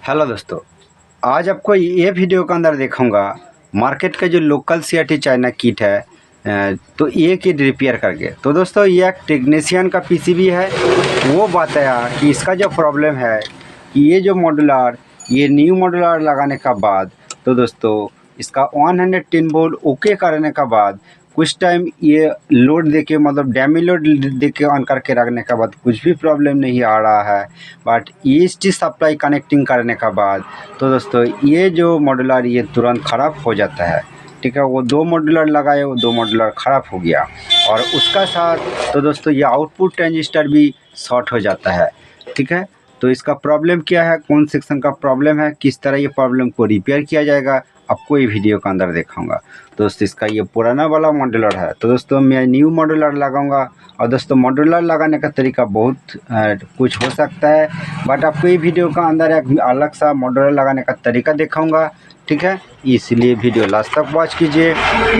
Hello दोस्तों, आज आपको ये वीडियो के अंदर दिखाऊंगा मार्केट का जो लोकल CRT चाइना किट है। तो ये किट रिपेयर करके तो दोस्तों ये एक टेक्नीशियन का PCB है। वो बताया कि इसका जो प्रॉब्लम है कि ये जो ये न्यू मॉड्यूलर लगाने का बाद तो दोस्तों इसका 110 वोल्ट ओके करने का बाद कुछ टाइम ये लोड देके मतलब डैमी लोड देके ऑन करके रखने के बाद कुछ भी प्रॉब्लम नहीं आ रहा है। बट EST सप्लाई कनेक्टिंग करने का बाद तो दोस्तों ये जो मॉड्यूलर ये तुरंत ख़राब हो जाता है। ठीक है, वो 2 मॉड्यूलर लगाए, वो 2 मॉड्यूलर ख़राब हो गया और उसका साथ तो दोस्तों ये आउटपुट ट्रांजिस्टर भी शॉर्ट हो जाता है। ठीक है, तो इसका प्रॉब्लम क्या है, कौन सेक्शन का प्रॉब्लम है, किस तरह ये प्रॉब्लम को रिपेयर किया जाएगा, आपको ये वीडियो के अंदर दिखाऊंगा। दोस्तों इसका ये पुराना वाला मॉड्यूलर है, तो दोस्तों मैं न्यू मॉड्यूलर लगाऊंगा। और दोस्तों मॉड्यूलर लगाने का तरीका बहुत कुछ हो सकता है, बट आपको ये वीडियो का अंदर एक अलग सा मॉड्यूलर लगाने का तरीका दिखाऊंगा। ठीक है, इसलिए वीडियो लास्ट तक वॉच कीजिए।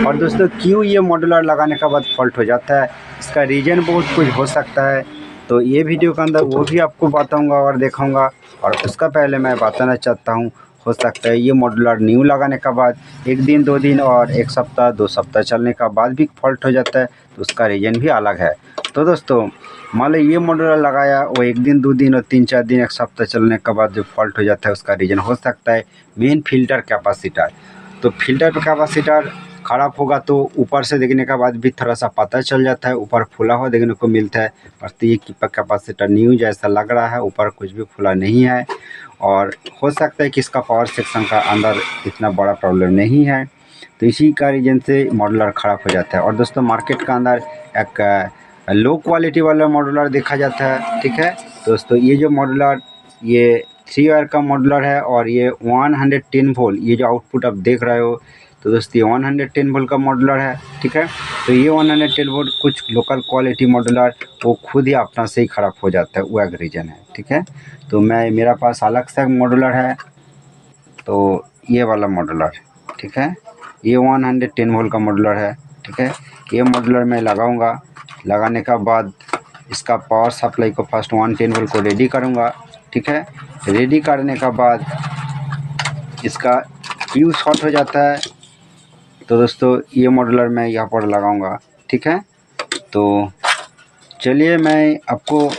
और दोस्तों क्यों ये मॉड्यूलर लगाने के बाद फॉल्ट हो जाता है, इसका रीज़न बहुत कुछ हो सकता है, तो ये वीडियो के अंदर वो भी आपको बताऊंगा और दिखाऊंगा। और उसका पहले मैं बताना चाहता हूँ, हो सकता है ये मॉड्यूलर न्यू लगाने के बाद 1 दिन 2 दिन और 1 सप्ताह 2 सप्ताह चलने का बाद भी फॉल्ट हो जाता है, तो उसका रीज़न भी अलग है। तो दोस्तों मान लो ये मॉड्यूलर लगाया, वो 1 दिन 2 दिन और 3-4 दिन 1 सप्ताह चलने के बाद जो फॉल्ट हो जाता है उसका रीज़न हो सकता है मेन फिल्टर कैपेसिटर। तो फिल्टर कैपेसिटर ख़राब होगा तो ऊपर से देखने के बाद भी थोड़ा सा पता चल जाता है, ऊपर फुला हुआ देखने को मिलता है। और तो ये कैपेसिटर न्यू जैसा लग रहा है, ऊपर कुछ भी फुला नहीं है। और हो सकता है कि इसका पावर सेक्शन का अंदर इतना बड़ा प्रॉब्लम नहीं है, तो इसी का रीज़न से मॉड्यूलर ख़राब हो जाता है। और दोस्तों मार्केट के अंदर एक लो क्वालिटी वाला मॉड्यूलर देखा जाता है। ठीक है दोस्तों, ये जो मॉड्यूलर ये 3 वायर का मॉड्यूलर है और ये 110 वोल्ट ये जो आउटपुट आप देख रहे हो, तो दोस्तों ये 110 वोल्ट का मॉड्यूलर है। ठीक है, तो ये 110 वोल्ट कुछ लोकल क्वालिटी मॉड्यूलर वो खुद ही अपना से ही ख़राब हो जाता है, वो एक रीज़न है। ठीक है, तो मेरा पास अलग से मॉड्यूलर है, तो ये वाला मॉड्यूलर। ठीक है, ये 110 वोल्ट का मॉड्यूलर है। ठीक है, ये मॉड्यूलर मैं लगाऊंगा, लगाने का बाद इसका पावर सप्लाई को फर्स्ट 110 वोल्ट को रेडी करूंगा। ठीक है, रेडी करने का बाद इसका फ्यूज शॉर्ट हो जाता है, तो दोस्तों ये मॉड्यूलर मैं यहाँ पर लगाऊंगा। ठीक है, तो चलिए मैं आपको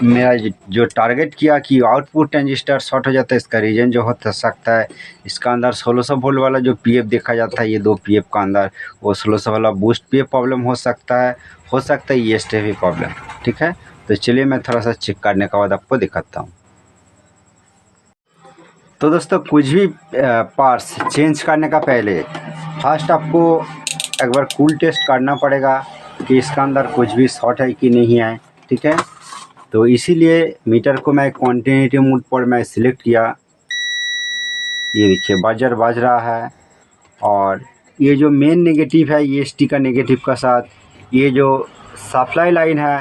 मेरा जो टारगेट किया कि आउटपुट ट्रांजिस्टर शॉर्ट हो जाता है, इसका रीज़न जो हो सकता है इसका अंदर 1600 वोल्ट वाला जो PF देखा जाता है, ये 2 PF का अंदर वो 1600 वाला बूस्ट PF प्रॉब्लम हो सकता है EST भी प्रॉब्लम। ठीक है, तो चलिए मैं थोड़ा सा चेक करने के बाद आपको दिखाता हूँ। तो दोस्तों कुछ भी पार्ट्स चेंज करने का पहले फर्स्ट आपको एक बार कूल टेस्ट करना पड़ेगा कि इसका अंदर कुछ भी शॉर्ट है कि नहीं है। ठीक है, तो इसीलिए मीटर को मैं कॉन्टिन्यूटी मोड पर मैं सिलेक्ट किया। ये देखिए बजर बज रहा है, और ये जो मेन नेगेटिव है EST का नेगेटिव का साथ ये जो सप्लाई लाइन है,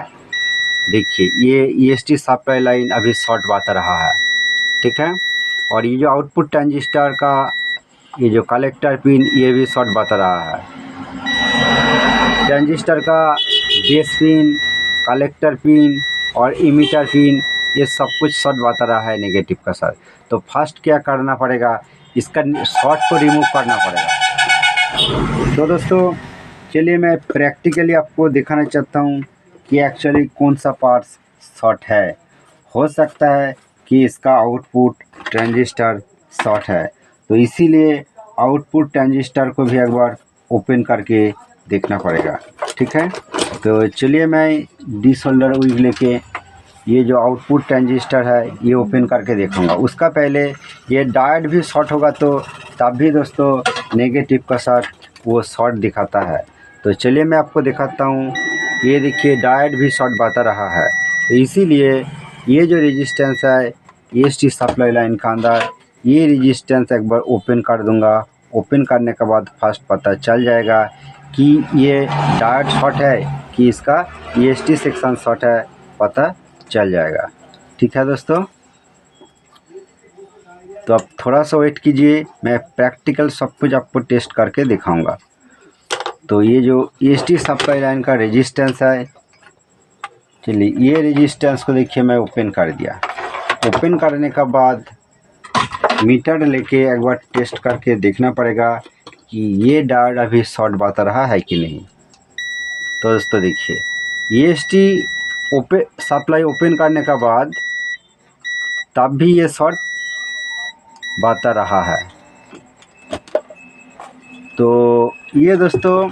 देखिए ये EST सप्लाई लाइन अभी शॉर्ट बता रहा है। ठीक है, और ये जो आउटपुट ट्रांजिस्टर का ये जो कलेक्टर पिन ये भी शॉर्ट बता रहा है। ट्रांजिस्टर का बेस पिन, कलेक्टर पिन और इमीटर पिन ये सब कुछ शॉर्ट बता रहा है नेगेटिव का साथ। तो फर्स्ट क्या करना पड़ेगा, इसका शॉर्ट को रिमूव करना पड़ेगा। तो दोस्तों चलिए मैं प्रैक्टिकली आपको दिखाना चाहता हूँ कि एक्चुअली कौन सा पार्ट्स शॉर्ट है। हो सकता है कि इसका आउटपुट ट्रांजिस्टर शॉर्ट है, तो इसीलिए आउटपुट ट्रांजिस्टर को भी एक बार ओपन करके देखना पड़ेगा। ठीक है, तो चलिए मैं डीसोल्डर विग लेके ये जो आउटपुट ट्रांजिस्टर है ये ओपन करके देखूंगा। उसका पहले ये डायोड भी शॉर्ट होगा, तो तब भी दोस्तों नेगेटिव का साथ वो शॉर्ट दिखाता है। तो चलिए मैं आपको दिखाता हूँ। ये देखिए डायोड भी शॉर्ट बता रहा है, तो इसीलिए ये जो रेजिस्टेंस है EST सप्लाई लाइन का अंदर ये रेजिस्टेंस एक बार ओपन कर दूंगा। ओपन करने के बाद फर्स्ट पता चल जाएगा कि ये डायोड शॉर्ट है कि इसका EST सेक्शन शॉर्ट है, पता चल जाएगा। ठीक है दोस्तों, तो आप थोड़ा सा वेट कीजिए, मैं प्रैक्टिकल सब कुछ आपको टेस्ट करके दिखाऊंगा। तो ये जो EST सप्लाई लाइन का रेजिस्टेंस है, चलिए ये रेजिस्टेंस को देखिए मैं ओपन कर दिया। ओपन करने के बाद मीटर लेके एक बार टेस्ट करके देखना पड़ेगा कि ये डायोड अभी शॉर्ट बता रहा है कि नहीं। तो दोस्तों देखिए EST ओपन सप्लाई ओपन करने के बाद तब भी ये शॉर्ट बता रहा है। तो ये दोस्तों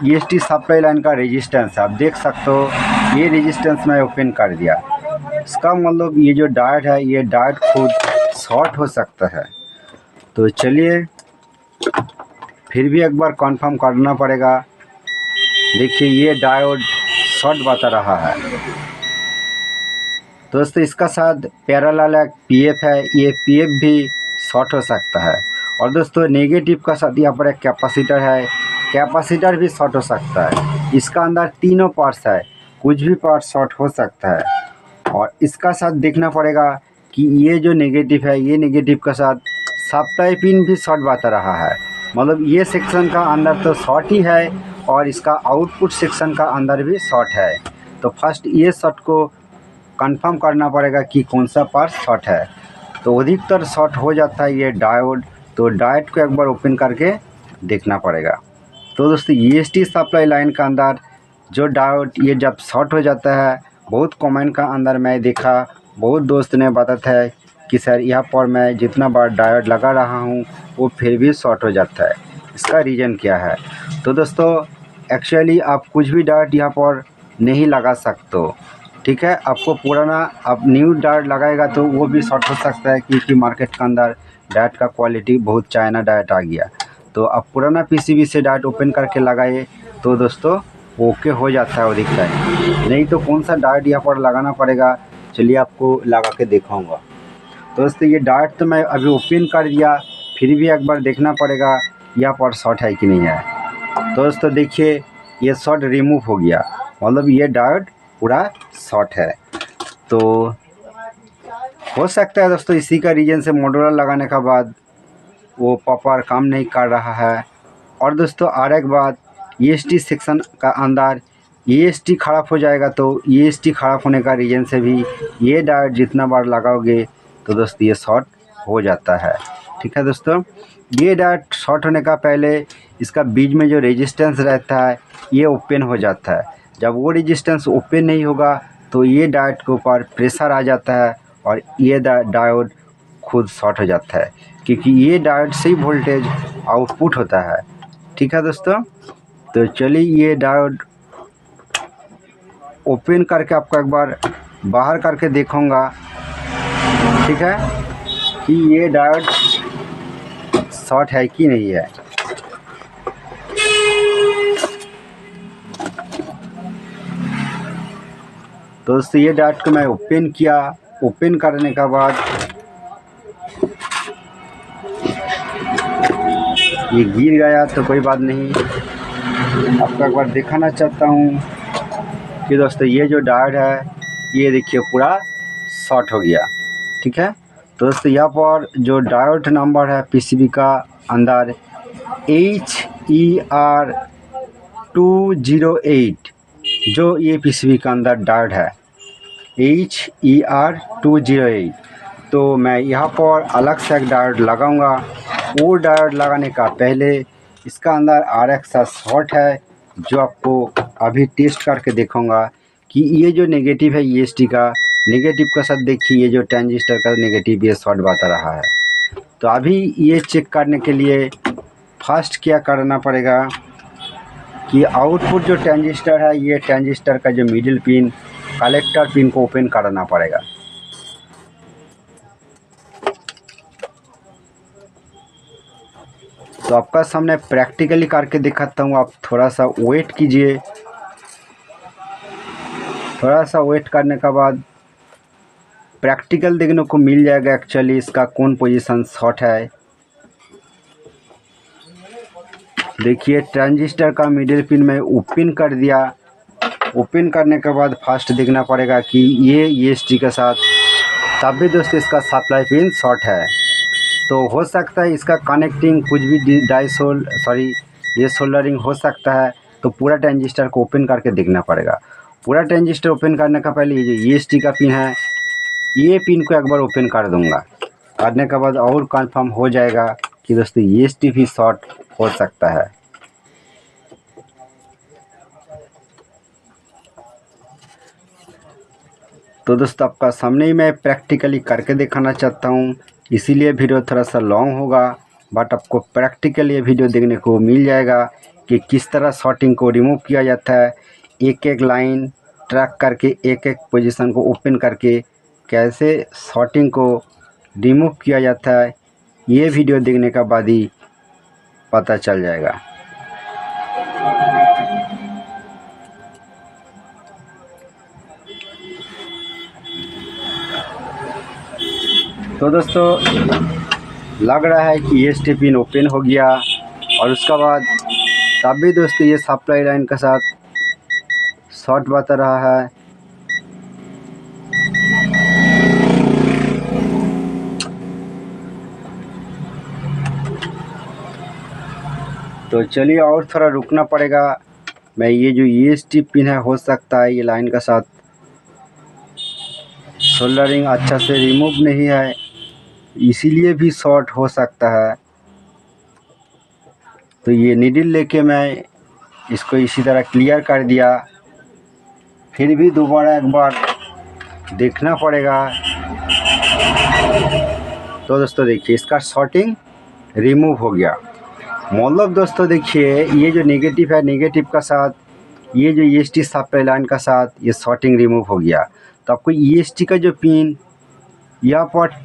EST सप्लाई लाइन का रेजिस्टेंस है, आप देख सकते हो। ये रेजिस्टेंस मैं ओपन कर दिया, इसका मतलब ये जो डायोड है ये डायोड खुद शॉर्ट हो सकता है। तो चलिए फिर भी एक बार कंफर्म करना पड़ेगा। देखिए ये डायोड शॉर्ट बता रहा है। दोस्तों इसका साथ पैरेलल एक PF है, ये PF भी शॉर्ट हो सकता है। और दोस्तों नेगेटिव का साथ यहाँ पर एक कैपेसिटर है, कैपेसिटर भी शॉर्ट हो सकता है। इसका अंदर तीनों पार्ट्स है, कुछ भी पार्ट शॉर्ट हो सकता है। और इसका साथ देखना पड़ेगा कि ये जो नेगेटिव है ये नेगेटिव का साथ सप्लाई पिन भी शॉर्ट बता रहा है। मतलब ये सेक्शन का अंदर तो शॉर्ट ही है और इसका आउटपुट सेक्शन का अंदर भी शॉर्ट है। तो फर्स्ट ये शॉर्ट को कंफर्म करना पड़ेगा कि कौन सा पार्ट शॉर्ट है। तो अधिकतर शॉर्ट हो जाता है ये डायोड, तो डायोड को एक बार ओपन करके देखना पड़ेगा। तो दोस्तों EST सप्लाई लाइन का अंदर जो डायोड ये जब शॉर्ट हो जाता है, बहुत कमेंट का अंदर मैं देखा, बहुत दोस्त ने बताता है कि सर यहाँ पर मैं जितना बार डायोड लगा रहा हूँ वो फिर भी शॉर्ट हो जाता है, इसका रीज़न क्या है। तो दोस्तों एक्चुअली आप कुछ भी डायोड यहाँ पर नहीं लगा सकते हो, ठीक है। आपको पुराना आप न्यू डायोड लगाएगा तो वो भी शॉर्ट हो सकता है, क्योंकि मार्केट के अंदर डायोड का क्वालिटी बहुत चाइना डायोड आ गया। तो आप पुराना PCB से डायोड ओपन करके लगाए तो दोस्तों ओके हो जाता है अधिक टाइम। नहीं तो कौन सा डायोड यहाँ पर लगाना पड़ेगा, चलिए आपको लगा के दिखाऊंगा। तो दोस्तों ये डायोड तो मैं अभी ओपन कर दिया, फिर भी एक बार देखना पड़ेगा यहाँ पर शॉर्ट है कि नहीं है। तो दोस्तों देखिए ये शॉर्ट रिमूव हो गया, मतलब ये डायोड पूरा शॉर्ट है। तो हो सकता है दोस्तों इसी का रीज़न से मोटोरोला लगाने के बाद वो प्रॉपर काम नहीं कर रहा है। और दोस्तों और एक बात, EST सेक्शन का अंदर EST ख़राब हो जाएगा, तो EST ख़राब होने का रीज़न से भी ये डायोड जितना बार लगाओगे तो दोस्तों ये शॉर्ट हो जाता है, ठीक है। दोस्तों ये डायोड शॉर्ट होने का पहले इसका बीच में जो रेजिस्टेंस रहता है ये ओपन हो जाता है। जब वो रेजिस्टेंस ओपन नहीं होगा तो ये डायोड के ऊपर प्रेशर आ जाता है और ये डायोड खुद शॉर्ट हो जाता है, क्योंकि ये डायोड से ही वोल्टेज आउटपुट होता है, ठीक है दोस्तों। तो चलिए ये डायोड ओपन करके आपको एक बार बाहर करके देखूँगा, ठीक है, कि ये डायोड शॉर्ट है कि नहीं है। तो दोस्तों ये डायोड को मैं ओपन किया, ओपन करने के बाद ये गिर गया तो कोई बात नहीं, आपको एक बार दिखाना चाहता हूँ कि दोस्तों ये जो डायोड है ये देखिए पूरा शॉर्ट हो गया, ठीक है। तो दोस्तों यहाँ पर जो डायोड नंबर है PCB का अंदर HER 208, जो ये PCB का अंदर डायोड है HER 208। तो मैं यहाँ पर अलग से एक डायोड लगाऊंगा। वो डायोड लगाने का पहले इसका अंदर RX शॉर्ट है, जो आपको अभी टेस्ट करके देखूंगा कि ये जो नेगेटिव है EST का, नेगेटिव का साथ देखिए ये जो ट्रांजिस्टर का नेगेटिव ये शॉर्ट बता रहा है। तो अभी ये चेक करने के लिए फर्स्ट क्या करना पड़ेगा कि आउटपुट जो ट्रांजिस्टर है ये ट्रांजिस्टर का जो मिडिल पिन कलेक्टर पिन को ओपन करना पड़ेगा। तो आपका सामने प्रैक्टिकली करके दिखाता हूँ, आप थोड़ा सा वेट कीजिए। थोड़ा सा वेट करने के बाद प्रैक्टिकल देखने को मिल जाएगा एक्चुअली इसका कौन पोजीशन शॉर्ट है। देखिए ट्रांजिस्टर का मिडिल पिन में ओपन कर दिया। ओपन करने के बाद फर्स्ट देखना पड़ेगा कि ये EST के साथ, तब भी दोस्तों इसका सप्लाई पिन शॉर्ट है। तो हो सकता है इसका कनेक्टिंग कुछ भी ये सोल्डरिंग हो सकता है। तो पूरा ट्रांजिस्टर को ओपन करके देखना पड़ेगा। पूरा ट्रांजिस्टर ओपन करने का पहले ये जो EST का पिन है ये पिन को एक बार ओपन कर दूंगा। करने के बाद और कंफर्म हो जाएगा कि दोस्तों EST भी शॉर्ट हो सकता है। तो दोस्तों आपका सामने ही मैं प्रैक्टिकली करके दिखाना चाहता हूँ, इसीलिए वीडियो थोड़ा सा लॉन्ग होगा, बट आपको प्रैक्टिकली ये वीडियो देखने को मिल जाएगा कि किस तरह शॉर्टिंग को रिमूव किया जाता है। एक एक लाइन ट्रैक करके, एक एक पोजीशन को ओपन करके कैसे शॉर्टिंग को रिमूव किया जाता है, ये वीडियो देखने के बाद ही पता चल जाएगा। तो दोस्तों लग रहा है कि EST पिन ओपन हो गया, और उसके बाद तब भी दोस्तों ये सप्लाई लाइन के साथ शॉर्ट बता रहा है। तो चलिए और थोड़ा रुकना पड़ेगा। मैं ये जो EST पिन है, हो सकता है ये लाइन के साथ सोल्डरिंग अच्छा से रिमूव नहीं है, इसीलिए भी शॉर्ट हो सकता है। तो ये नीडल लेके मैं इसको इसी तरह क्लियर कर दिया, फिर भी दोबारा एक बार देखना पड़ेगा। तो दोस्तों देखिए इसका शॉर्टिंग रिमूव हो गया। मतलब दोस्तों देखिए ये जो नेगेटिव है, नेगेटिव का साथ ये जो EST सप्लाई लाइन का साथ ये शॉर्टिंग रिमूव हो गया। तो आपको EST का जो पिन यहाँ पर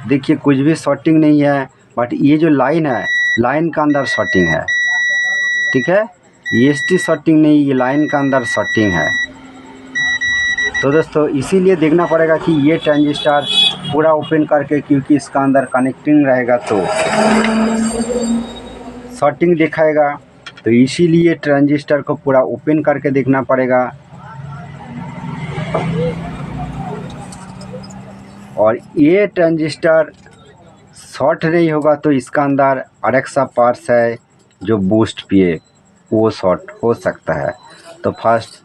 देखिए कुछ भी शॉर्टिंग नहीं है, बट ये जो लाइन है, लाइन का अंदर शॉर्टिंग है। ठीक है, EST शॉर्टिंग नहीं, ये लाइन का अंदर शॉर्टिंग है। तो दोस्तों इसीलिए देखना पड़ेगा कि ये ट्रांजिस्टर पूरा ओपन करके, क्योंकि इसका अंदर कनेक्टिंग रहेगा तो शॉर्टिंग दिखाएगा। तो इसीलिए ट्रांजिस्टर को पूरा ओपन करके देखना पड़ेगा। और ये ट्रांजिस्टर शॉर्ट नहीं होगा तो इसका अंदर RX पार्ट्स है जो बूस्ट PA, वो शॉर्ट हो सकता है। तो फर्स्ट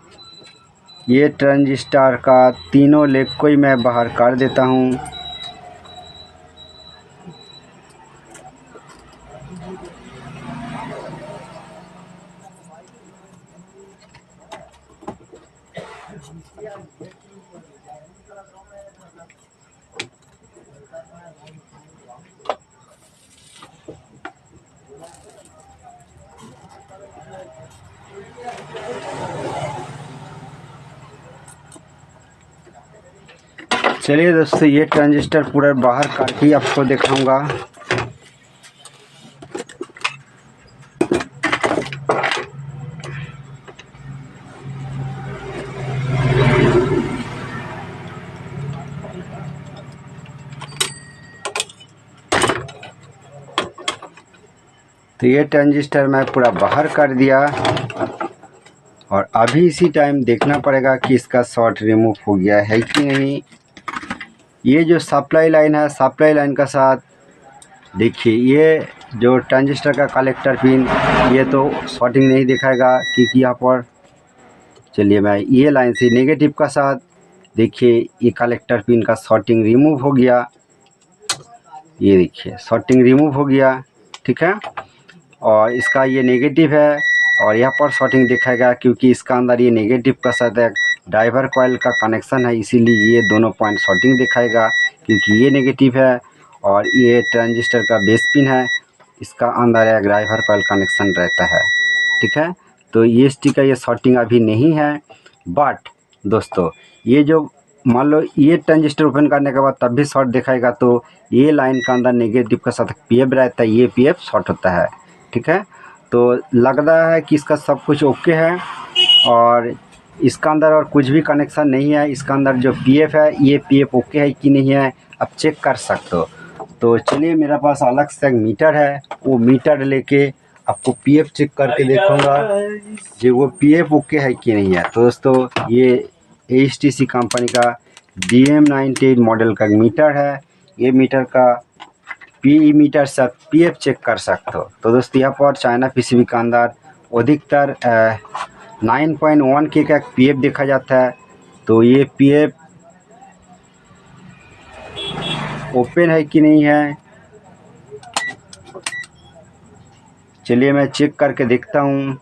ये ट्रांजिस्टर का तीनों लेग को ही मैं बाहर कर देता हूँ। चलिए दोस्तों ये ट्रांजिस्टर पूरा बाहर करके ही आपको दिखाऊंगा। तो ये ट्रांजिस्टर मैं पूरा बाहर कर दिया, और अभी इसी टाइम देखना पड़ेगा कि इसका शॉर्ट रिमूव हो गया है कि नहीं। ये जो सप्लाई लाइन है, सप्लाई लाइन का साथ देखिए ये जो ट्रांजिस्टर का कलेक्टर पिन, ये तो शॉर्टिंग नहीं दिखाएगा क्योंकि यहाँ पर, चलिए मैं ये लाइन से नेगेटिव का साथ देखिए ये कलेक्टर पिन का शॉर्टिंग रिमूव हो गया। ये देखिए शॉर्टिंग रिमूव हो गया। ठीक है, और इसका ये नेगेटिव है और यहाँ पर शॉर्टिंग दिखाएगा क्योंकि इसका अंदर ये नेगेटिव का साथ एक ड्राइवर कॉइल का कनेक्शन है, इसीलिए ये दोनों पॉइंट शॉर्टिंग दिखाएगा क्योंकि ये नेगेटिव है और ये ट्रांजिस्टर का बेस पिन है, इसका अंदर एक ड्राइवर कॉइल कनेक्शन रहता है। ठीक है, तो EST का ये शॉर्टिंग अभी नहीं है। बट दोस्तों ये जो मान लो ये ट्रांजिस्टर ओपन करने के बाद तब भी शॉर्ट दिखाएगा, तो ये लाइन का अंदर नेगेटिव के साथ PF रहता है, ये PF शॉर्ट होता है। ठीक है, तो लग रहा है कि इसका सब कुछ ओके है और इसका अंदर और कुछ भी कनेक्शन नहीं है। इसका अंदर जो PF है, ये PF ओके है कि नहीं है आप चेक कर सकते हो। तो चलिए मेरे पास अलग से एक मीटर है, वो मीटर लेके आपको PF चेक करके देखूँगा जो वो PF ओके है कि नहीं है। तो दोस्तों ये HTC कंपनी का DM98 मॉडल का मीटर है। ये मीटर का PE मीटर से PF चेक कर सकते हो। तो दोस्तों यहाँ पर चाइना PCB का अंदर अधिकतर 9.1 के का PF देखा जाता है। तो ये PF ओपन है कि नहीं है, चलिए मैं चेक करके देखता हूँ।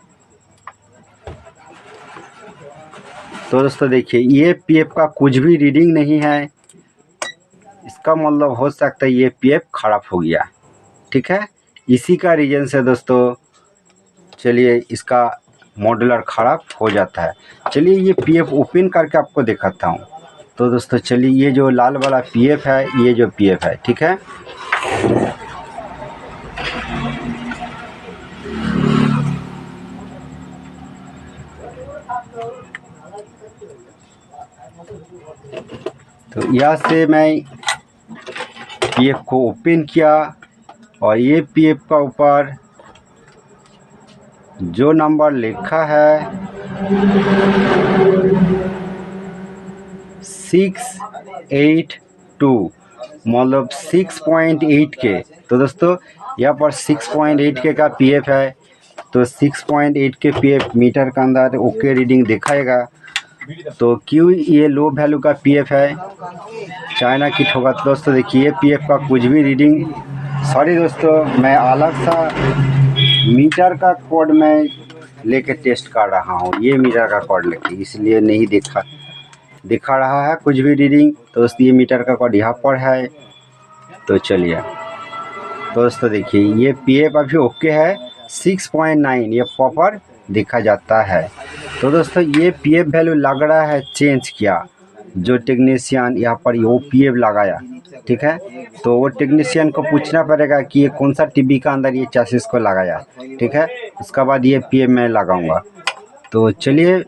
तो दोस्तों देखिए, ये पीएफ का कुछ भी रीडिंग नहीं है, इसका मतलब हो सकता है ये पीएफ खराब हो गया। ठीक है, इसी का रीज़न से दोस्तों चलिए इसका मॉड्यूलर ख़राब हो जाता है। चलिए ये पीएफ ओपन करके आपको दिखाता हूँ। तो दोस्तों चलिए, ये जो लाल वाला पीएफ है, ये जो पीएफ है, ठीक है, तो यहाँ से मैं पीएफ को ओपन किया और ये पीएफ का ऊपर जो नंबर लिखा है 682 मतलब 6.8 के। तो दोस्तों यहाँ पर 6.8 के का पीएफ है, तो 6.8 के पीएफ मीटर के अंदर ओके रीडिंग दिखाएगा। तो क्यों ये लो वैल्यू का पीएफ है, चाइना किट होगा। तो दोस्तों देखिए पीएफ का कुछ भी रीडिंग, सॉरी दोस्तों मैं अलग सा मीटर का कोड में लेके टेस्ट कर रहा हूँ, ये मीटर का कोड लेके, इसलिए नहीं दिखा रहा है कुछ भी रीडिंग। तो दोस्तों ये मीटर का कोड यहाँ पर है। तो चलिए, तो दोस्तों देखिए ये पीएफ अभी ओके है, 6.9 ये प्रॉपर देखा जाता है। तो दोस्तों ये पीएफ वैल्यू लग रहा है चेंज किया, जो टेक्नीशियन यहाँ पर वो पीएफ लगाया, ठीक है, तो वो टेक्नीशियन को पूछना पड़ेगा कि ये कौन सा टीबी का अंदर ये चैसिस को लगाया, ठीक है, उसके बाद ये पीएफ मैं लगाऊंगा। तो चलिए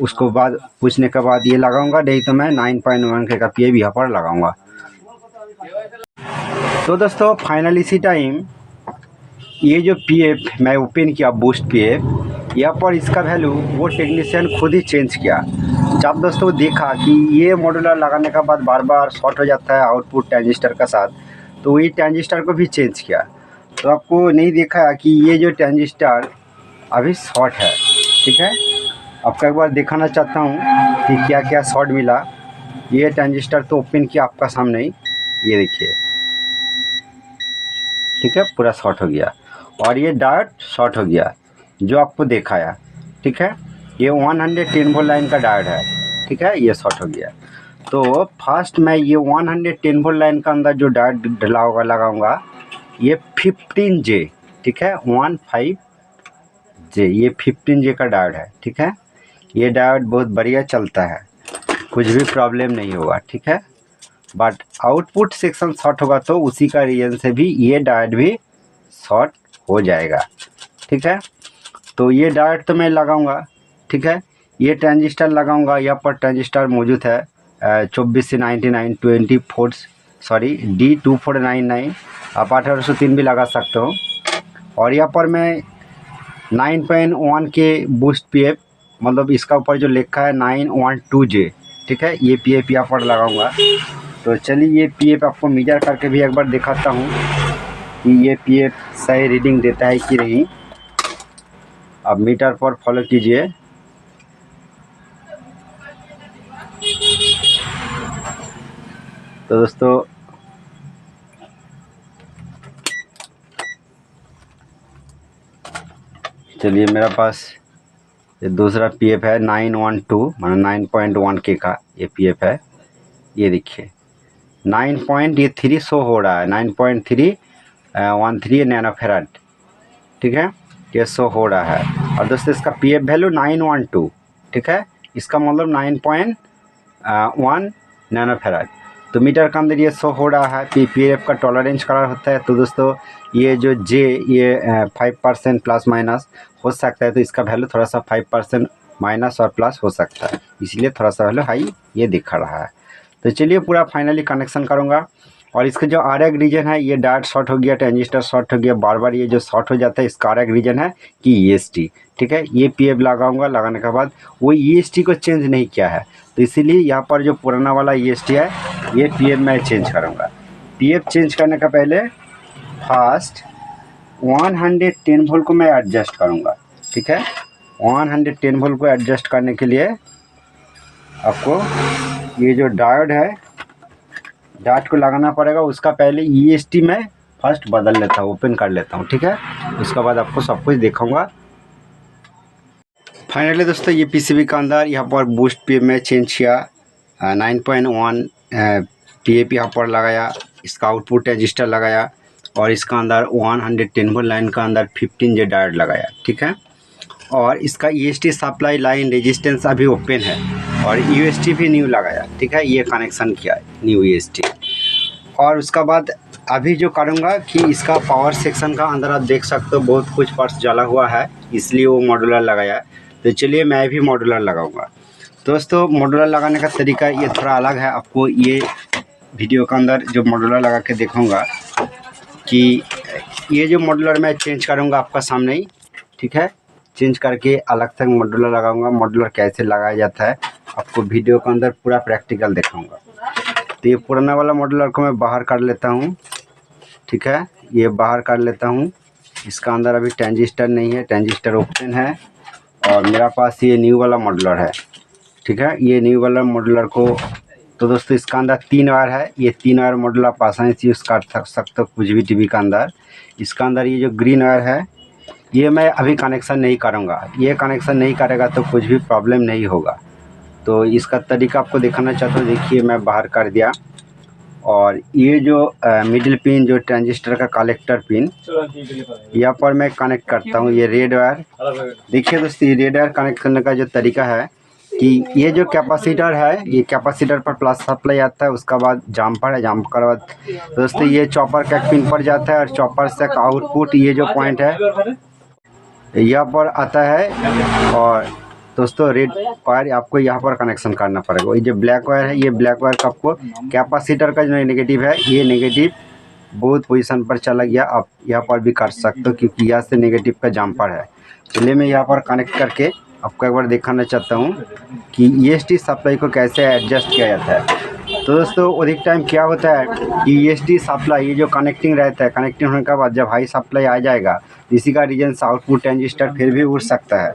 उसको बाद पूछने के बाद ये लगाऊंगा, नहीं तो मैं 9.1 के का पीएफ यहाँ पर लगाऊंगा। तो दोस्तों फाइनल इसी टाइम ये जो पीएफ मैं ओपन किया बूस्ट पीएफ, यहाँ पर इसका वैल्यू वो टेक्नीशियन खुद ही चेंज किया। जब दोस्तों देखा कि ये मॉड्यूलर लगाने के बाद बार बार शॉर्ट हो जाता है आउटपुट ट्रांजिस्टर का साथ, तो वही ट्रांजिस्टर को भी चेंज किया। तो आपको नहीं देखा कि ये जो ट्रांजिस्टर अभी शॉर्ट है, ठीक है, आपका एक बार दिखाना चाहता हूँ कि क्या क्या शॉर्ट मिला। ये ट्रांजिस्टर तो ओपन किया आपका सामने ही, ये देखिए, ठीक है, पूरा शॉर्ट हो गया। और ये डायोड शॉर्ट हो गया जो आपको दिखाया, ठीक है, ये 110 वोल्ट लाइन का डायोड है, ठीक है, ये शॉर्ट हो गया। तो फर्स्ट मैं ये 110 वोल्ट लाइन का अंदर जो डायोड डला होगा लगाऊंगा, ये 15J, ठीक है, 15J, ये 15J का डायोड है, ठीक है। ये डायोड बहुत बढ़िया चलता है, कुछ भी प्रॉब्लम नहीं होगा, ठीक है। बट आउटपुट सेक्शन शॉर्ट होगा तो उसी का रीजन से भी ये डायोड भी शॉर्ट हो जाएगा, ठीक है। तो ये डायोड तो मैं लगाऊंगा, ठीक है, ये ट्रांजिस्टर लगाऊंगा। यहाँ पर ट्रांजिस्टर मौजूद है 24C99 D2499, आप 1803 भी लगा सकते हो। और यहाँ पर मैं 9.1 के बूस्ट पीएफ, मतलब इसका ऊपर जो लिखा है 912J, ठीक है, ये पीएफ यहाँ पर लगाऊंगा। तो चलिए ये पीएफ आपको मीटर करके भी एक बार दिखाता हूँ कि ये पीएफ सही रीडिंग देता है कि नहीं। अब मीटर पर फॉलो कीजिए। तो दोस्तों चलिए, मेरा पास ये दूसरा पीएफ है 912 मतलब 9.1 के का ये पीएफ है। ये देखिए 9.3 शो हो रहा है, 9.313 नैनोफेराड, ठीक है, ये शो हो रहा है। और दोस्तों इसका पीएफ वैल्यू 912, ठीक है, इसका मतलब 9.1 नैनोफेराड। तो मीटर के अंदर ये शो हो रहा है। पीएफ का टॉलरेंस कलर होता है। तो दोस्तों ये जो जे ये 5% प्लस माइनस हो सकता है, तो इसका वैल्यू थोड़ा सा 5% माइनस और प्लस हो सकता है, इसलिए थोड़ा सा वैल्यू हाई ये दिखा रहा है। तो चलिए पूरा फाइनली कनेक्शन करूँगा। और इसका जो आरएक रीजन है, ये डायोड शॉर्ट हो गया, ट्रांजिस्टर शॉर्ट हो गया, बार बार ये जो शॉर्ट हो जाता है, इसका आरएक रीजन है कि EST, ठीक है। ये पीएफ लगाऊंगा, लगाने के बाद वो EST को चेंज नहीं किया है, तो इसीलिए यहाँ पर जो पुराना वाला EST है ये पीएफ मैं चेंज करूँगा। पीएफ चेंज करने का पहले फर्स्ट 110 वोल्ट को मैं एडजस्ट करूँगा, ठीक है। 110 वोल्ट को एडजस्ट करने के लिए आपको ये जो डायोड है डाट को लगाना पड़ेगा। उसका पहले EST में फर्स्ट बदल लेता हूँ, ओपन कर लेता हूँ, ठीक है। उसके बाद आपको सब कुछ दिखाऊंगा। फाइनली दोस्तों ये PCB का अंदर यहाँ पर बूस्ट पे में चेंज किया, 9.1 PAP यहाँ पर लगाया, इसका आउटपुट रजिस्टर लगाया और इसका अंदर 110 वोल्ट लाइन का अंदर 15 जे डायोड लगाया, ठीक है। और इसका EST सप्लाई लाइन रेजिस्टेंस अभी ओपन है और UST भी न्यू लगाया, ठीक है। ये कनेक्शन किया है न्यू EST। और उसका बाद अभी जो करूँगा कि इसका पावर सेक्शन का अंदर आप देख सकते हो बहुत कुछ पर्स जला हुआ है, इसलिए वो मॉड्यूलर लगाया। तो चलिए मैं भी मॉड्यूलर लगाऊंगा। दोस्तों मॉड्यूलर लगाने का तरीका ये थोड़ा अलग है। आपको ये वीडियो के अंदर जो मॉड्यूलर लगा के दिखाऊंगा कि ये जो मॉड्यूलर मैं चेंज करूँगा आपका सामने ही, ठीक है। चेंज करके अलग से मॉड्यूलर लगाऊंगा। मॉड्यूलर कैसे लगाया जाता है आपको वीडियो के अंदर पूरा प्रैक्टिकल दिखाऊंगा। तो ये पुराना वाला मॉड्यूलर को मैं बाहर कर लेता हूँ, ठीक है। ये बाहर कर लेता हूँ। इसका अंदर अभी ट्रांजिस्टर नहीं है, ट्रांजिस्टर ओपन है और मेरा पास ये न्यू वाला मॉड्यूलर है, ठीक है। ये न्यू वाला मॉड्यूलर को तो दोस्तों इसका अंदर 3 वायर है। ये 3 वायर मॉड्यूलर आप आसानी से यूज़ कर सकते हो कुछ भी टीवी का अंदर। इसका अंदर ये जो ग्रीन वायर है ये मैं अभी कनेक्शन नहीं करूँगा। ये कनेक्शन नहीं करेगा तो कुछ भी प्रॉब्लम नहीं होगा। तो इसका तरीका आपको दिखाना चाहता हूँ। देखिए मैं बाहर कर दिया और ये जो मिडिल पिन जो ट्रांजिस्टर का कलेक्टर पिन यहाँ पर मैं कनेक्ट करता हूँ। ये रेड वायर देखिए दोस्तों, ये रेड वायर कनेक्ट करने का जो तरीका है कि ये जो कैपेसिटर है, ये कैपेसिटर पर प्लस सप्लाई आता है, उसका बाद जम्पर है, जम्पर के बाद दोस्तों ये चॉपर का पिन पर जाता है और चॉपर से आउटपुट ये जो पॉइंट है यहाँ पर आता है। और दोस्तों रेड वायर आपको यहाँ पर कनेक्शन करना पड़ेगा। ये जो ब्लैक वायर है, ये ब्लैक वायर का आपको कैपेसिटर का जो नेगेटिव है, ये नेगेटिव बहुत पोजीशन पर चला गया। आप यहाँ पर भी कर सकते हो क्योंकि यहाँ से नेगेटिव का जम्पर है। चलिए मैं यहाँ पर कनेक्ट करके आपको एक बार दिखाना चाहता हूँ कि EST सप्लाई को कैसे एडजस्ट किया जाता है। तो दोस्तों अधिक टाइम क्या होता है कि EST सप्लाई ये जो कनेक्टिंग रहता है, कनेक्टिंग होने के बाद जब हाई सप्लाई आ जाएगा इसी का रीजन से आउटपुट ट्रांजिस्टर फिर भी उड़ सकता है,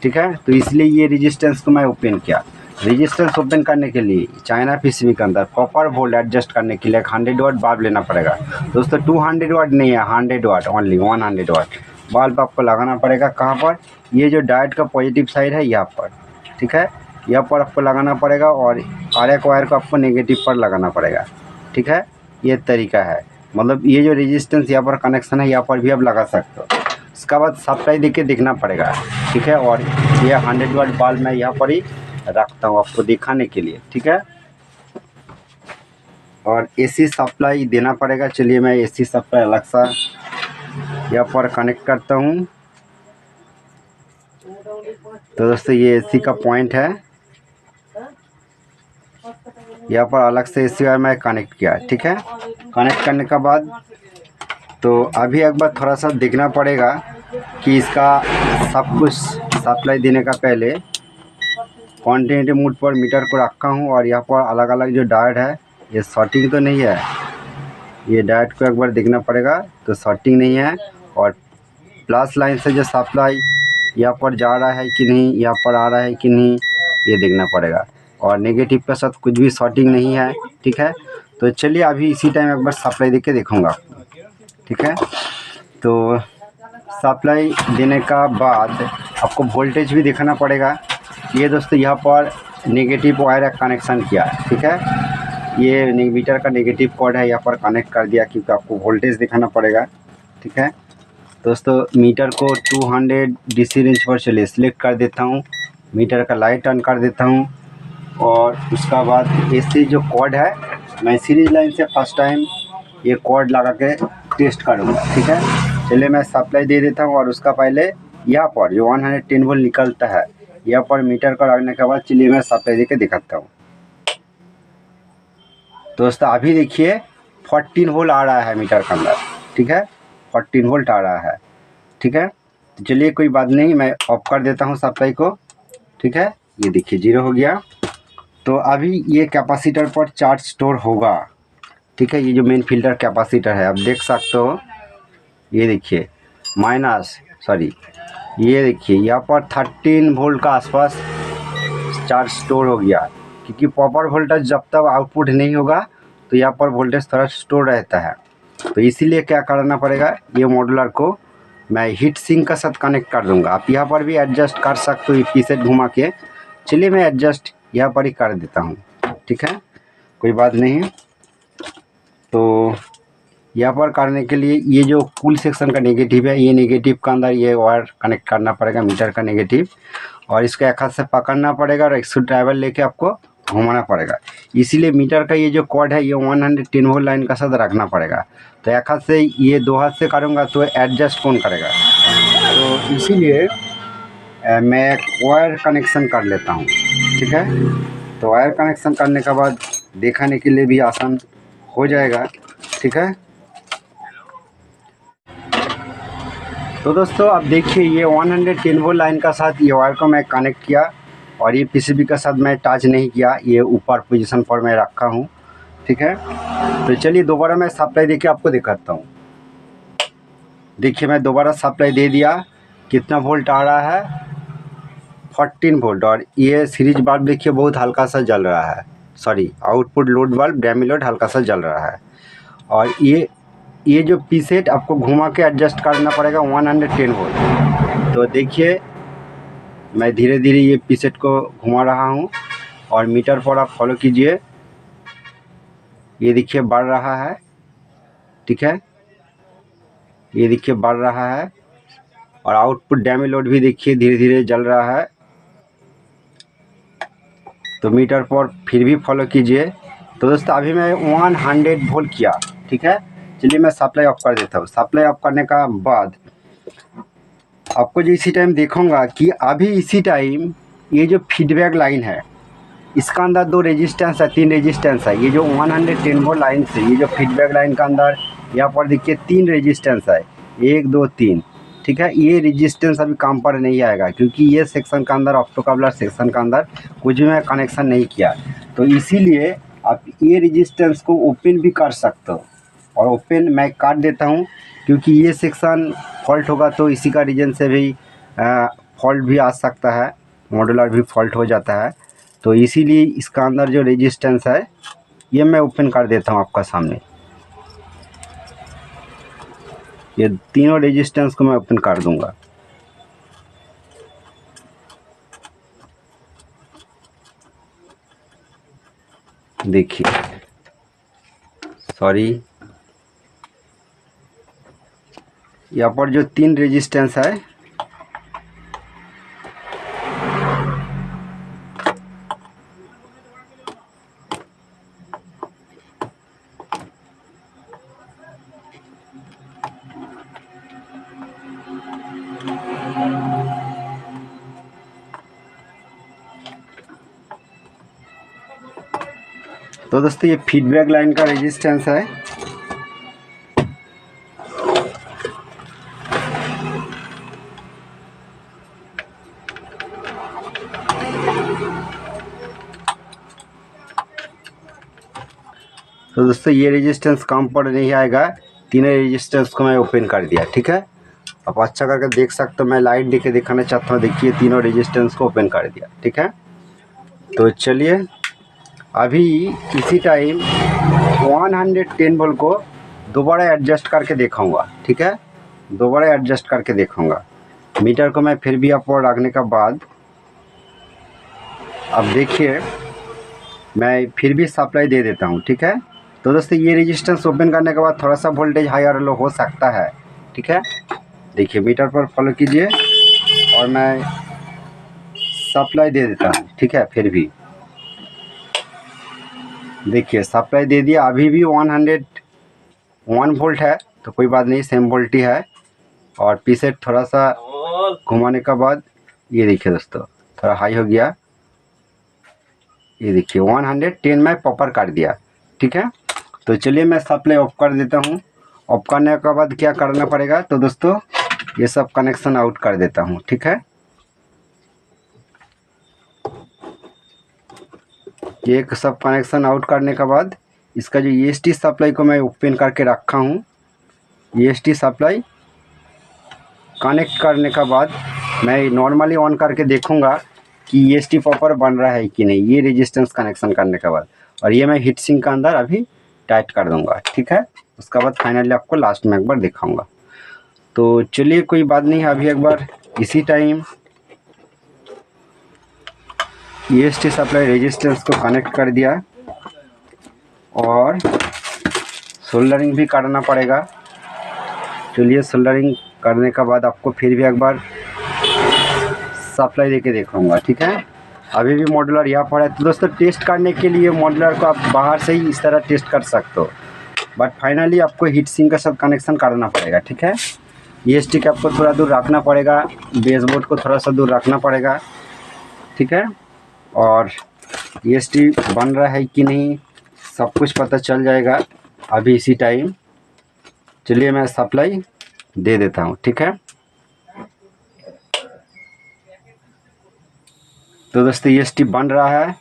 ठीक है। तो इसलिए ये रेजिस्टेंस को मैं ओपन किया। रेजिस्टेंस ओपन करने के लिए चाइना PCB के अंदर प्रॉपर वोल्ट एडजस्ट करने के लिए 100 वाट बल्ब लेना पड़ेगा। दोस्तों 200 वाट नहीं है, 100 वाट ओनली, 100 वाट बल्ब आपको लगाना पड़ेगा। कहाँ पर? ये जो डायोड का पॉजिटिव साइड है यहाँ पर, ठीक है। यहाँ पर आपको लगाना पड़ेगा और एक वायर को आपको नेगेटिव पर लगाना पड़ेगा, ठीक है। ये तरीका है, मतलब ये जो रेजिस्टेंस यहाँ पर कनेक्शन है यहाँ पर भी आप लगा सकते हो। इसका बाद सप्लाई देके देखना पड़ेगा, ठीक है। और ये 100 वाट बल्ब मैं यहाँ पर ही रखता हूँ आपको दिखाने के लिए, ठीक है। और AC सप्लाई देना पड़ेगा। चलिए मैं AC सप्लाई अलग सा यहाँ पर कनेक्ट करता हूँ। तो दोस्तों ये AC का पॉइंट है, यहाँ पर अलग से AC वायर मैं कनेक्ट किया, ठीक है। कनेक्ट करने के बाद तो अभी एक बार थोड़ा सा देखना पड़ेगा कि इसका सब कुछ सप्लाई देने का पहले कॉन्टिन्यूटी मोड पर मीटर को रखा हूँ और यहाँ पर अलग अलग जो डायोड है ये शॉर्टिंग तो नहीं है। ये डायोड को एक बार देखना पड़ेगा, तो शॉर्टिंग नहीं है। और प्लस लाइन से जो सप्लाई यहाँ पर जा रहा है कि नहीं, यहाँ पर आ रहा है कि नहीं, ये देखना पड़ेगा। और नेगेटिव के साथ कुछ भी शॉर्टिंग नहीं है, ठीक है। तो चलिए अभी इसी टाइम एक बार सप्लाई दे के देखूँगा, ठीक है। तो सप्लाई देने का बाद आपको वोल्टेज भी दिखाना पड़ेगा। ये दोस्तों यहाँ पर नेगेटिव वायर कनेक्शन किया, ठीक है। ये मीटर का नेगेटिव कॉर्ड है, यहाँ पर कनेक्ट कर दिया क्योंकि आपको वोल्टेज दिखाना पड़ेगा, ठीक है। दोस्तों मीटर को 200 DC रेंज पर चलिए सिलेक्ट कर देता हूँ। मीटर का लाइट ऑन कर देता हूँ और उसका बाद AC जो कॉर्ड है मैं सीरीज लाइन से फर्स्ट टाइम ये कॉर्ड लगा के टेस्ट करूँगा, ठीक है। चलिए मैं सप्लाई दे देता हूँ और उसका पहले यहाँ पर जो 110 वोल्ट निकलता है यहाँ पर मीटर को रखने के बाद चलिए मैं सप्लाई दे के दिखाता हूँ। दोस्तों अभी देखिए 14 वोल्ट आ रहा है मीटर के अंदर, ठीक है। 14 वोल्ट आ रहा है, ठीक है। तो चलिए कोई बात नहीं, मैं ऑफ कर देता हूँ सप्लाई को, ठीक है। ये देखिए 0 हो गया। तो अभी ये कैपेसिटर पर चार्ज स्टोर होगा, ठीक है। ये जो मेन फिल्टर कैपेसिटर है आप देख सकते हो, ये देखिए ये देखिए यहाँ पर 13 वोल्ट का आसपास चार्ज स्टोर हो गया। क्योंकि प्रॉपर वोल्टेज जब तक आउटपुट नहीं होगा तो यहाँ पर वोल्टेज थोड़ा स्टोर रहता है। तो इसीलिए क्या करना पड़ेगा, ये मॉड्यूलर को मैं हीट सिंक का साथ कनेक्ट कर दूंगा। आप यहाँ पर भी एडजस्ट कर सकते हो ये पीसेट घुमा के। चलिए मैं एडजस्ट यहाँ पर ही कर देता हूँ, ठीक है, कोई बात नहीं। तो यहाँ पर करने के लिए ये जो कूल सेक्शन का नेगेटिव है, ये नेगेटिव का अंदर ये वायर कनेक्ट करना पड़ेगा, मीटर का नेगेटिव, और इसको एक हाथ से पकड़ना पड़ेगा और एक स्क्रू ड्राइवर लेके आपको घुमाना पड़ेगा। इसीलिए मीटर का ये जो कॉर्ड है ये 110 वोल्ट लाइन का साथ रखना पड़ेगा। तो एक हाथ से, ये दो हाथ से करूँगा तो एडजस्ट कौन करेगा, तो इसीलिए मैं एक वायर कनेक्शन कर लेता हूँ, ठीक है। तो वायर कनेक्शन करने के बाद दिखाने के लिए भी आसान हो जाएगा, ठीक है। तो दोस्तों अब देखिए ये 110 वोल्ट लाइन का साथ ये वायर को मैं कनेक्ट किया और ये पीसीबी का साथ मैं टच नहीं किया, ये ऊपर पोजीशन पर मैं रखा हूँ, ठीक है। तो चलिए दोबारा मैं सप्लाई देके आपको दिखाता हूँ। देखिए मैं दोबारा सप्लाई दे दिया, कितना वोल्ट आ रहा है, 14 वोल्ट। और ये सीरीज बल्ब देखिए बहुत हल्का सा जल रहा है, sorry output load bulb डैमी load हल्का सा जल रहा है। और ये जो पीसेट आपको घुमा के एडजस्ट करना पड़ेगा 110 वोल्ट। तो देखिए मैं धीरे धीरे ये पीसेट को घुमा रहा हूँ और मीटर पर आप फॉलो कीजिए, ये देखिए बढ़ रहा है, ठीक है, ये देखिए बढ़ रहा है। और आउटपुट डैमी लोड भी देखिए धीरे धीरे जल रहा है। तो मीटर पर फिर भी फॉलो कीजिए। तो दोस्तों अभी मैं 100 वोल्ट किया, ठीक है। चलिए मैं सप्लाई ऑफ कर देता हूँ। सप्लाई ऑफ करने का बाद आपको जो इसी टाइम देखूंगा कि अभी इसी टाइम ये जो फीडबैक लाइन है इसका अंदर 2 रेजिस्टेंस है, 3 रेजिस्टेंस है। ये जो 110 वोल्ट लाइन से ये जो फीडबैक लाइन का अंदर यहाँ पर देखिए 3 रेजिस्टेंस है, 1 2 3, ठीक है। ये रेजिस्टेंस अभी काम पर नहीं आएगा क्योंकि ये सेक्शन का अंदर ऑप्टोकपलर सेक्शन का अंदर कुछ भी मैं कनेक्शन नहीं किया। तो इसीलिए आप ये रेजिस्टेंस को ओपन भी कर सकते हो, और ओपन मैं काट देता हूँ क्योंकि ये सेक्शन फॉल्ट होगा तो इसी का रीजन से भी फॉल्ट भी आ सकता है, मॉड्यूलर भी फॉल्ट हो जाता है। तो इसीलिए इसका अंदर जो रेजिस्टेंस है ये मैं ओपन कर देता हूँ आपका सामने। ये तीनों रेजिस्टेंस को मैं ओपन कर दूंगा। देखिए, सॉरी, यहाँ पर जो 3 रेजिस्टेंस है तो दोस्तों ये फीडबैक लाइन का रेजिस्टेंस है। तो दोस्तों ये रेजिस्टेंस काम पर नहीं आएगा, तीनों रेजिस्टेंस को मैं ओपन कर दिया, ठीक है। आप अच्छा करके देख सकते हो, मैं लाइट देके दिखाना चाहता हूँ। देखिए तीनों रेजिस्टेंस को ओपन कर दिया, ठीक है। तो चलिए अभी इसी टाइम 110 वोल्ट को दोबारा एडजस्ट करके दिखाऊंगा, ठीक है। दोबारा एडजस्ट करके दिखाऊंगा। मीटर को मैं फिर भी अप और रखने के बाद अब देखिए मैं फिर भी सप्लाई दे देता हूँ, ठीक है। तो दोस्तों ये रेजिस्टेंस ओपन करने के बाद थोड़ा सा वोल्टेज हाई और लो हो सकता है, ठीक है। देखिए मीटर पर फॉलो कीजिए और मैं सप्लाई दे देता हूँ, ठीक है। फिर भी देखिए सप्लाई दे दिया, अभी भी 101 वोल्ट है, तो कोई बात नहीं, सेम वोल्ट ही है। और पीसेट थोड़ा सा घुमाने के बाद ये देखिए दोस्तों थोड़ा हाई हो गया, ये देखिए 110 में प्रॉपर कर दिया, ठीक है। तो चलिए मैं सप्लाई ऑफ कर देता हूँ। ऑफ करने के बाद क्या करना पड़ेगा, तो दोस्तों ये सब कनेक्शन आउट कर देता हूँ, ठीक है। ये सब कनेक्शन आउट करने के बाद इसका जो EST सप्लाई को मैं ओपन करके रखा हूँ, EST सप्लाई कनेक्ट करने के बाद मैं नॉर्मली ऑन करके देखूँगा कि EST प्रॉपर बन रहा है कि नहीं, ये रेजिस्टेंस कनेक्शन करने के बाद। और ये मैं हीट सिंक के अंदर अभी टाइट कर दूंगा, ठीक है। उसके बाद फाइनली आपको लास्ट में एक बार दिखाऊंगा। तो चलिए कोई बात नहीं, अभी एक बार इसी टाइम EST सप्लाई रेजिस्टेंस को कनेक्ट कर दिया और सोल्डरिंग भी करना पड़ेगा। चलिए सोल्डरिंग करने के बाद आपको फिर भी एक बार सप्लाई देके दिखाऊंगा, ठीक है। अभी भी मॉड्यूलर यहाँ पर है। तो दोस्तों टेस्ट करने के लिए मॉड्यूलर को आप बाहर से ही इस तरह टेस्ट कर सकते हो, बट फाइनली आपको हीट सिंक के साथ कनेक्शन करना पड़ेगा, ठीक है। EST के आपको थोड़ा दूर रखना पड़ेगा, बेसबोर्ड को थोड़ा सा दूर रखना पड़ेगा, ठीक है। और EST बन रहा है कि नहीं सब कुछ पता चल जाएगा अभी इसी टाइम। चलिए मैं सप्लाई दे देता हूँ, ठीक है। तो दोस्तों EST बन रहा है।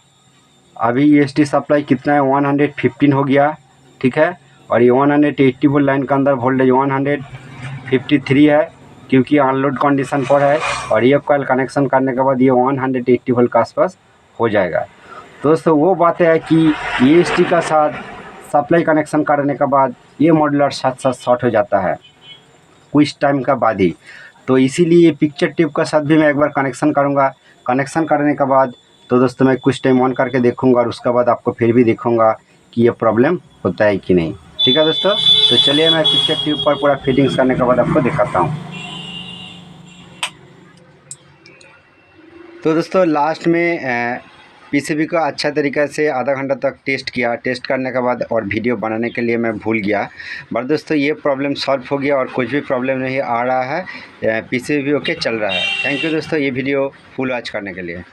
अभी EST सप्लाई कितना है 115 हो गया, ठीक है। और ये 180 वोल्ट लाइन का अंदर वोल्टेज 153 है, क्योंकि अनलोड कंडीशन पर है। और ये कॉइल कनेक्शन करने के बाद ये 180 वोल्ट के आसपास हो जाएगा। दोस्तों वो बात है कि EST का साथ सप्लाई कनेक्शन करने के बाद ये मॉड्यूलर साथ साथ शॉर्ट हो जाता है कुछ टाइम का बाद ही। तो इसीलिए पिक्चर ट्यूब का साथ भी मैं एक बार कनेक्शन करूँगा। कनेक्शन करने के बाद तो दोस्तों मैं कुछ टाइम ऑन करके देखूँगा और उसके बाद आपको फिर भी दिखाऊँगा कि ये प्रॉब्लम होता है कि नहीं, ठीक है दोस्तों। तो चलिए मैं पिक्चर ट्यूब पर पूरा फिटिंग्स करने के बाद आपको दिखाता हूँ। तो दोस्तों लास्ट में PCB को अच्छा तरीक़े से आधा घंटा तक टेस्ट किया। टेस्ट करने के बाद और वीडियो बनाने के लिए मैं भूल गया, बट दोस्तों ये प्रॉब्लम सॉल्व हो गया और कुछ भी प्रॉब्लम नहीं आ रहा है। PCB ओके चल रहा है। थैंक यू दोस्तों ये वीडियो फुल वॉच करने के लिए।